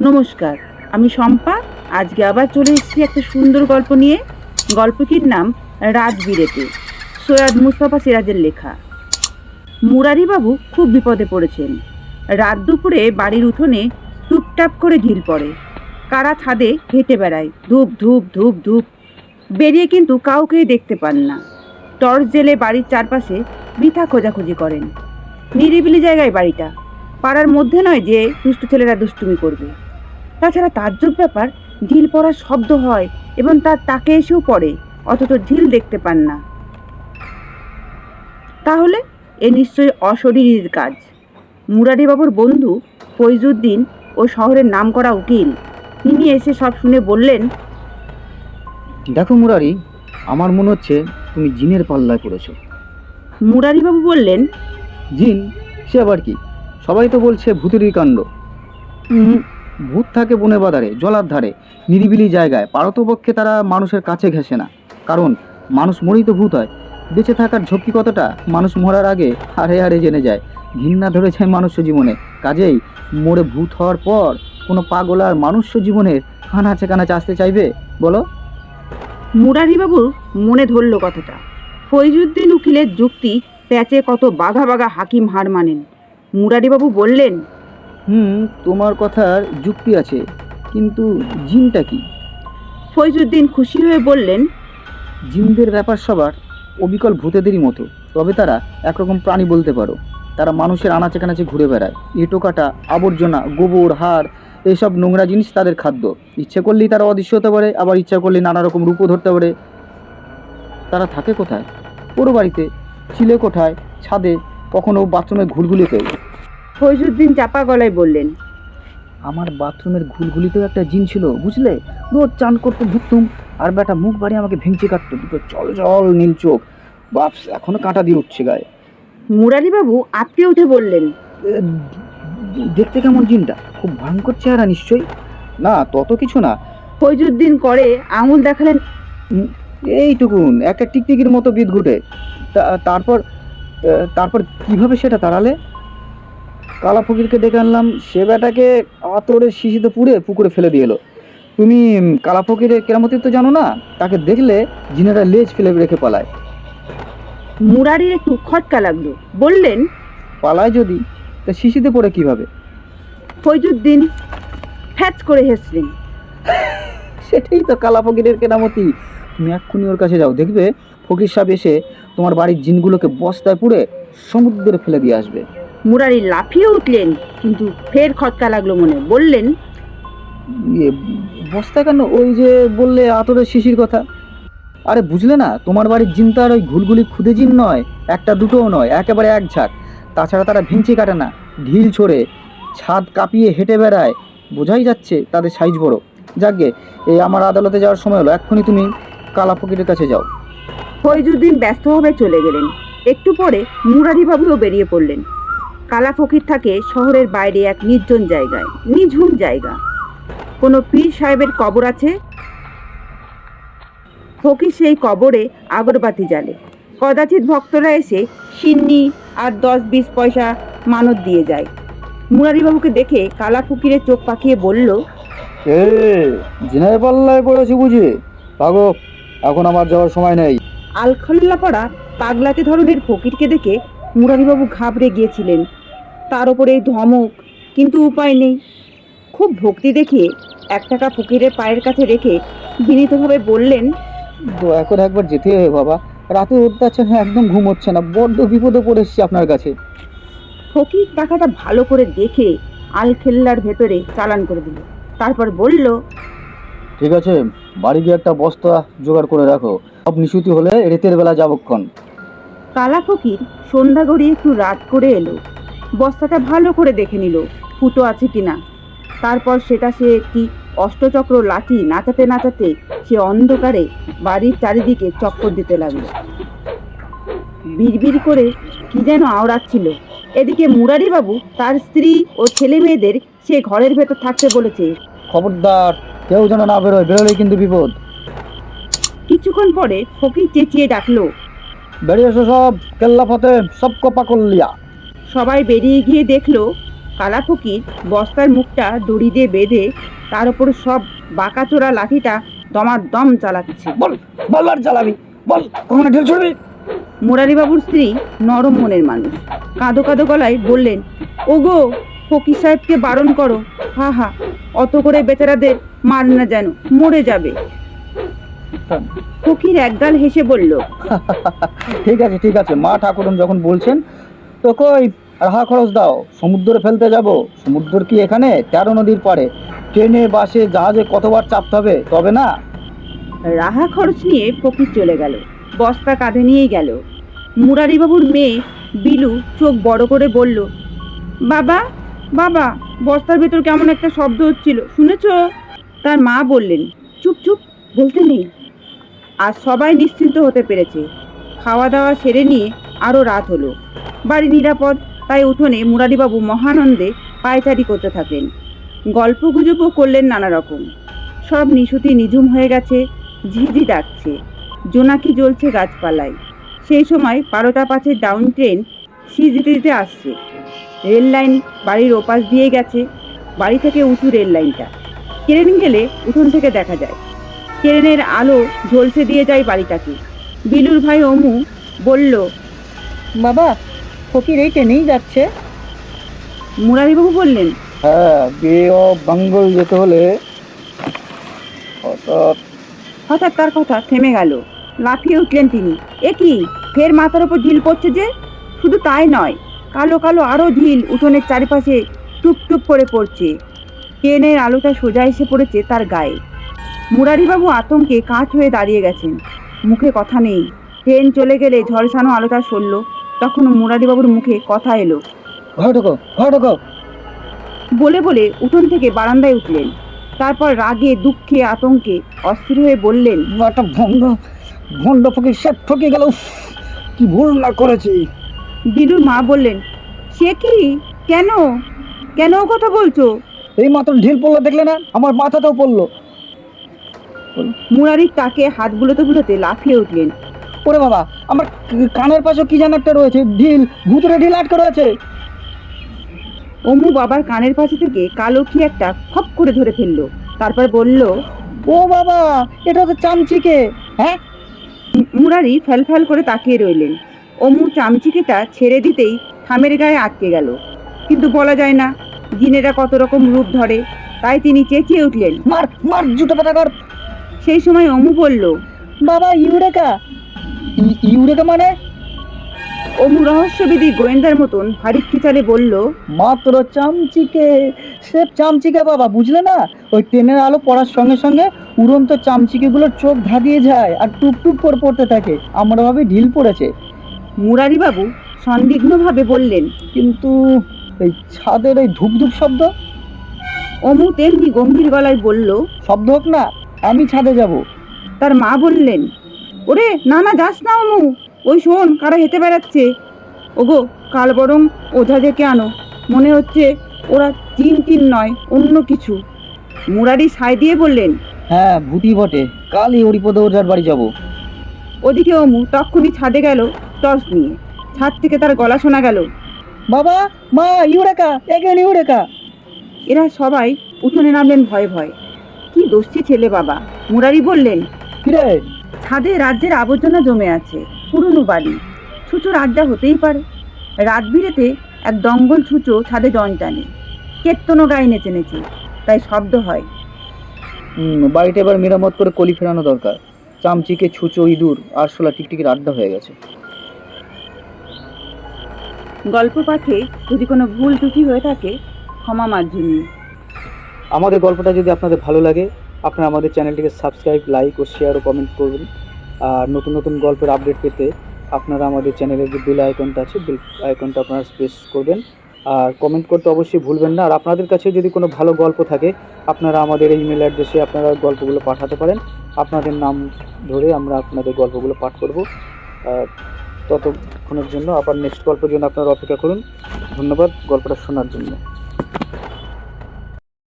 নমস্কার, আমি শম্পা। আজকে আবার চলে এসেছি একটা সুন্দর গল্প নিয়ে। গল্পটির নাম রাত বিরেতে, সৈয়দ মুস্তাফা সিরাজের লেখা। মুরারিবাবু খুব বিপদে পড়েছেন। রাত দুপুরে বাড়ির উঠোনে টুপটাপ করে ঢিল পড়ে। কারা ছাদে হেঁটে বেড়ায়, ধূপ ধূপ ধূপ ধূপ। বেরিয়ে কিন্তু কাউকেই দেখতে পান না। টর্চ জেলে বাড়ির চারপাশে বৃথা খোঁজাখুঁজি করেন। নিরিবিলি জায়গায় বাড়িটা, পাড়ার মধ্যে নয় যে দুষ্টু ছেলেরা দুষ্টুমি করবে। তাছাড়া তাজ্জব ব্যাপার, ঢিল পড়ার শব্দ হয় এবং তার তাকে এসেও পড়ে, অথচ ঢিল দেখতে পান না। তাহলে এ নিশ্চয়ই অশরীরীর কাজ। মুরারিবাবুর বন্ধু ফৈজুদ্দিন ও শহরের নামকরা উকিল, তিনি এসে সব শুনে বললেন, দেখো মুরারি, আমার মনে হচ্ছে তুমি জিনের পাল্লায় পড়েছো। মুরারিবাবু বললেন, জিন? সে আবার কি? সবাই তো বলছে ভূতেরই কাণ্ড। ভূত থাকে বনে বাধারে, জলার ধারে, নিরিবিলি জায়গায়। পারতপক্ষে তারা মানুষের কাছে ঘেঁষে না, কারণ মানুষ মরেই তো ভূত হয়। বেঁচে থাকার ঝক্কি কতটা মানুষ মরার আগে হারে হারে জেনে যায়। ঘৃণা ধরে যায় মানুষ্য জীবনে। কাজেই মরে ভূত হওয়ার পর কোনো পাগল আর মানুষ্য জীবনের কানাচে কানাচে আসতে চাইবে বলো? মুরারিবাবুর মনে ধরল কথাটা। ফৈজুদ্দিন উকিলের যুক্তি প্যাচে কত বাঘা বাঘা হাকিম হার মানেন। মুরারিবাবু বললেন, তোমার কথার যুক্তি আছে, কিন্তু জিনটা কি? ফৈজুদ্দিন খুশি হয়ে বললেন, জিনদের ব্যাপার সবার অবিকল ভূতেদেরই মতো, তবে তারা একরকম প্রাণী বলতে পারো। তারা মানুষের আনাচে কানাচে ঘুরে বেড়ায়। এঁটো কাটা, আবর্জনা, গোবর, হাড়, এইসব নোংরা জিনিস তাদের খাদ্য। ইচ্ছে করলেই তারা অদৃশ্য হতে পারে, আবার ইচ্ছা করলে নানা রকম রূপও ধরতে পারে। তারা থাকে কোথায়? পুরো বাড়িতে, চিলে কোঠায়, ছাদে, কখনো বাথরুমের ঘুলঘুলিতেও। ফৈজুদ্দিন চাপা গলায় বললেন, আমার বাথরুমের ঘুলঘুলিতেও একটা জিন ছিল, বুঝলে? রোজ চান করতে ঢুকতুম, আর বেটা মুখ বাড়িয়ে আমাকে ভেঙচি কাটতো, দুটো জল জল নীল চোখ। বাপস, এখনো কাঁটা দিয়ে উঠছে গায়ে। মুরারিবাবু আঁতকে উঠে বললেন, এ, দেখতে কেমন জিনটা? খুব ভয়ঙ্কর চেহারা নিশ্চয়ই? না, তত কিছু না। ফৈজুদ্দিন করে আঙুল দেখালেন, উম, এইটুকুন একটা টিকটিকির মতো বিদ ঘুটে। তারপর তারপর কিভাবে সেটা তাড়ালে? কালা ফকিরকে ডেকে আনলাম, সে বেটাকে আতরের শিশিতে পুড়ে পুকুরে ফেলে দিয়ে এলো। তুমি কালা ফকিরের কেরামতি তো জানো না? তাকে দেখলে জিনেরা লেজ ফেলে রেখে পালায়। মুরারির একটু খটকা লাগলো। বললেন, পালায় যদি, তা শিশিতে পড়ে কিভাবে? ফৈজুদ্দিন ফ্যাচ করে হেসলেন। সেটাই তো কালা ফকিরের কেরামতি। তুমি এক্ষুনি ওর কাছে যাও, দেখবে ফকির সাহেব এসে তোমার বাড়ির জিনগুলোকে বস্তায় পুড়ে সমুদ্রে ফেলে দিয়ে আসবে। মুরারি লাফিয়ে উঠলেন, কিন্তু ফের খটকা লাগলো মনে। বললেন, ইয়ে, বস্তায় কেন? ওই যে বললে আতরের শিশির কথা। আরে বুঝলে না, তোমার বাড়ির জিন তো আর ওই ঘুলঘুলি খুদে জিন নয়, একটা দুটোও নয়, একেবারে এক ঝাঁক। তাছাড়া তারা ভিঞ্চি কাটে না, ঢিল ছোড়ে, ছাদ কাঁপিয়ে হেঁটে বেড়ায়। বোঝাই যাচ্ছে তাদের সাইজ বড়। যাকগে, এই আমার আদালতে যাওয়ার সময় হলো, এক্ষুনি তুমি কালা ফকিরের কাছে যাও। ফৈজুদ্দিন ব্যস্তভাবে চলে গেলেন। একটু পরে মুরারিবাবুও বেরিয়ে পড়লেন। কালা ফকির থাকে শহরের বাইরে এক নির্জন জায়গায়, নিঝুম জায়গা। কোনো পীর সাহেবের কবর আছে। ফকির সেই কবরে আগরবাতি জ্বালে। কদাচিৎ ভক্তরা এসে সিন্নি আর 10-20 পয়সা মানত দিয়ে যায়। মুরারিবাবুকে দেখে কালা ফকিরের চোখ পাকিয়ে বলল, জিনের পাল্লায় পড়েছি বুঝি? ভাগো, এখন আমার যাওয়ার সময় নেই। আলখল্লা পড়া পাগলাতে ধরনের ফকিরকে দেখে মুরারিবাবু ঘাবড়ে গিয়েছিলেন। তার ওপরে এই ধমক, কিন্তু উপায় নেই। খুব ভক্তি দেখিয়ে 1 টাকা ফকিরের পায়ের কাছে রেখে বিনীতভাবে বললেন, দয়া করে একবার যেতে হবে বাবা, রাতে উঠতে পারছে না, একদম ঘুম হচ্ছে না, বড্ড বিপদে পড়ে এসেছি আপনার কাছে। ফকির টাকাটা ভালো করে দেখে আলখেল্লার ভেতরে চালান করে দিল। তারপর বলল, ঠিক আছে, বাড়ি গিয়ে একটা বস্তা জোগাড় করে রাখো, সব নিশুতি হলে রেতের বেলা যাবক্ষণ। কালা ফকির সন্ধ্যা গড়িয়ে একটু রাত করে এলো। বস্তাটা ভালো করে দেখে নিল ফুটো আছে কিনা। তারপর সেটা সে একটি অষ্টচক্র লাঠি নাচাতে নাচাতে সে অন্ধকারে বাড়ির চারিদিকে চক্কর দিতে লাগলো। বিড়বিড় করে কি যেন আওড়াচ্ছিল। এদিকে মুরারিবাবু তার স্ত্রী ও ছেলে মেয়েদের সে ঘরের ভেতর থাকতে বলেছে। খবরদার, কেউ যেন না বেরোয়, বেরোলেই কিন্তু বিপদ। কিছুক্ষণ পরে ফকির চেঁচিয়ে ডাকলো, বেরিয়ে এসো সব, কেল্লা ফতে সব কপা করলিয়া। সবাই বেরিয়ে গিয়ে দেখলো কালা ফকির বস্তার মুখটা দড়ি দিয়ে বেঁধে তার উপর সব বাঁকাচোরা লাঠিটা দমাদম চালাচ্ছে। বল বল আর জ্বালাবি, বল কখনো ঢিল ছুড়বি। মুরারিবাবুর স্ত্রী নরম মনের মানুষ, কাঁদো কাঁদো গলায় বললেন, ওগো ফকির সাহেবকে বারণ করো, হা হা, অত করে বেচারাদের মার না, যেন মরে যাবে। ফকির একগাল হেসে বলল, ঠিক আছে, মা ঠাকুরন যখন বলছেন তো কই রাহা খরচ দাও, সমুদ্রে ফেলতে যাব। সমুদ্র কি এখানে 13 নদীর পারে? ট্রেনে বাসে জাহাজে কতবার চাপতে হবে তবে না? রাহা খরচ নিয়ে ফকির চলে গেল, বস্তা কাঁধে নিয়েই গেল। মুরারিবাবুর মেয়ে বিলু চোখ বড় করে বলল, বাবা বাবা, বস্তার ভেতর কেমন একটা শব্দ হচ্ছিল, শুনেছ? তার মা বললেন, চুপ চুপ, বলতে নেই। আর সবাই নিশ্চিন্ত হতে পেরেছে। খাওয়া দাওয়া সেরে নিয়ে আরও রাত হলো। বাড়ি নিরাপদ, তাই উঠোনে মুরারিবাবু মহানন্দে পায়চারি করতে থাকেন। গল্প গুজবও করলেন নানা রকম। সব নিশুতি নিঝুম হয়ে গেছে, ঝিঝি ডাকছে, জোনাকি জ্বলছে গাছপালায়। সেই সময় 12টা 5-এর ডাউন ট্রেন যেতে যেতে আসছে। রেল লাইন বাড়ির ওপাশ দিয়ে গেছে, বাড়ি থেকে উঁচু রেল লাইনটা। ট্রেন গেলে উঠোন থেকে দেখা যায়, ট্রেনের আলো ঝলসে দিয়ে যায় বাড়িটাকে। বিলুর ভাই অমু বলল, বাবা ফকির এই ট্রেনেই যাচ্ছে। মুরারিবাবু বললেন, হ্যাঁ, বে অফ বেঙ্গল যেতে হলে হঠাৎ তার কথা থেমে গেল। লাফিয়ে উঠলেন তিনি, এ কি, ফের মাথার ওপর ঢিল পড়ছে যে! শুধু তাই নয়, কালো কালো আরও ঢিল উঠোনের চারিপাশে টুপ টুপ করে পড়ছে। ট্রেনের আলোটা সোজা এসে পড়েছে তার গায়ে। মুরারিবাবু আতঙ্কে কাঁচ হয়ে দাঁড়িয়ে গেছেন, মুখে কথা নেই। ট্রেন চলে গেলে ঝলসানো আলোটা সরল, তখন মুরারিবাবুর মুখে কথা এলো, ঘর ঢোকো। বলে বলে উঠোন থেকে বারান্দায় উঠলেন। তারপর রাগে দুঃখে আতঙ্কে অস্থির হয়ে বললেন, একটা ভণ্ড ফকির সে ঠকে গেল, কি ভুল না করেছি। বিলুর মা বললেন, সে কি, কেন কেন ও কথা বলছো? এই মাত্র ঢিল পড়লো, দেখলে না? আমার মাথাতেও পড়লো। মুরারির তাকে হাত বুলোতে বুলোতে লাফিয়ে উঠলেন, ওরে বাবা, আমার কানের পাশে কি যেন একটা রয়েছে, ঢিল, ভুতুরে ঢিল আটকে রয়েছে। অমু বাবার কানের পাশে থেকে কালো কি একটা খপ করে ধরে ফেললো। তারপর বলল, ও বাবা, এটা তো চামচিকে। হ্যাঁ? মুরারি ফ্যাল করে তাকিয়ে রইলেন। অমু চামচিকেটা ছেড়ে দিতেই থামের গায়ে আটকে গেল। কিন্তু বলা যায় না জিনেরা কত রকম রূপ ধরে, তাই তিনি চেঁচিয়ে উঠলেন, মার মার, জুতো পেটা কর। সেই সময় অমু বলল, বাবা ইউরেকা। ইউরেকা মানে? অমু রহস্যবিধি গোয়েন্দার মতন ভারী খিচারে বলল, মাত্র চামচিকে, সে চামচিকে বাবা, বুঝলে না? ওই ট্রেনের আলো পড়ার সঙ্গে সঙ্গে উড়ন্ত চামচিকেগুলোর চোখ ধাঁধিয়ে যায় আর টুপ টুপ করে পড়তে থাকে। আমরা ভাবে ঢিল পড়েছে। মুরারিবাবু সন্দিগ্ধভাবে বললেন, কিন্তু এই ছাদের এই ধূপ ধূপ শব্দ? অমু তেমনি গম্ভীর গলায় বলল, শব্দ হোক না, আমি ছাদে যাব। তার মা বললেন, ওরে না না, যাস না অমু, ওই শোন কারা হেঁটে বেড়াচ্ছে। ওগো, কাল বরং ওঝা ডেকে আনো, মনে হচ্ছে ওরা চিন নয়, অন্য কিছু। মুরারি সায় দিয়ে বললেন, হ্যাঁ, ভূতি বটে, কালই হরিপদ ওঝার বাড়ি যাব। ওদিকে অমু তক্ষুনি ছাদে গেল টর্চ নিয়ে। ছাদ থেকে তার গলা শোনা গেল, বাবা, মা, ইউরেকা, এগেন ইউরেকা। এরা সবাই উঠোনে নামলেন ভয়ে ভয়ে। কি দোষী ছেলে বাবা। মুরারি বললেন, কিরে? ছাদে রাজ্যের আবর্জনা জমে আছে, পুরনো বাড়ি, ছুঁচোর আড্ডা হতেই পারে। রাত বিরেতে এক দঙ্গল ছুঁচো ছাদে জন টানে, কেত্তনো গায়ে নেচে নেচে, তাই শব্দ হয়। বাড়িটা এবার মেরামত করে কলি ফেরানো দরকার। চামচিকে, ছুঁচো, ইঁদুর, আরশোলা, টিকটিকির আড্ডা হয়ে গেছে। গল্প পাঠে যদি কোনো ভুল ত্রুটি হয়ে থাকে ক্ষমা মার্জনী। আমাদের গল্পটা যদি আপনাদের ভালো লাগে, আপনারা আমাদের চ্যানেলটিকে সাবস্ক্রাইব, লাইক ও শেয়ার ও কমেন্ট করবেন। আর নতুন নতুন গল্পের আপডেট পেতে আপনারা আমাদের চ্যানেলের যে বেল আইকনটা আছে, বেল আইকনটা আপনারা প্রেস করবেন। আর কমেন্ট করতে অবশ্যই ভুলবেন না। আর আপনাদের কাছে যদি কোনো ভালো গল্প থাকে, আপনারা আমাদের এই ইমেল অ্যাড্রেসে আপনারা গল্পগুলো পাঠাতে পারেন। আপনাদের নাম ধরে আমরা আপনাদের গল্পগুলো পাঠ করব। ততক্ষণের জন্য আবার নেক্সট গল্পের জন্য আপনারা অপেক্ষা করুন। ধন্যবাদ গল্পটা শোনার জন্য।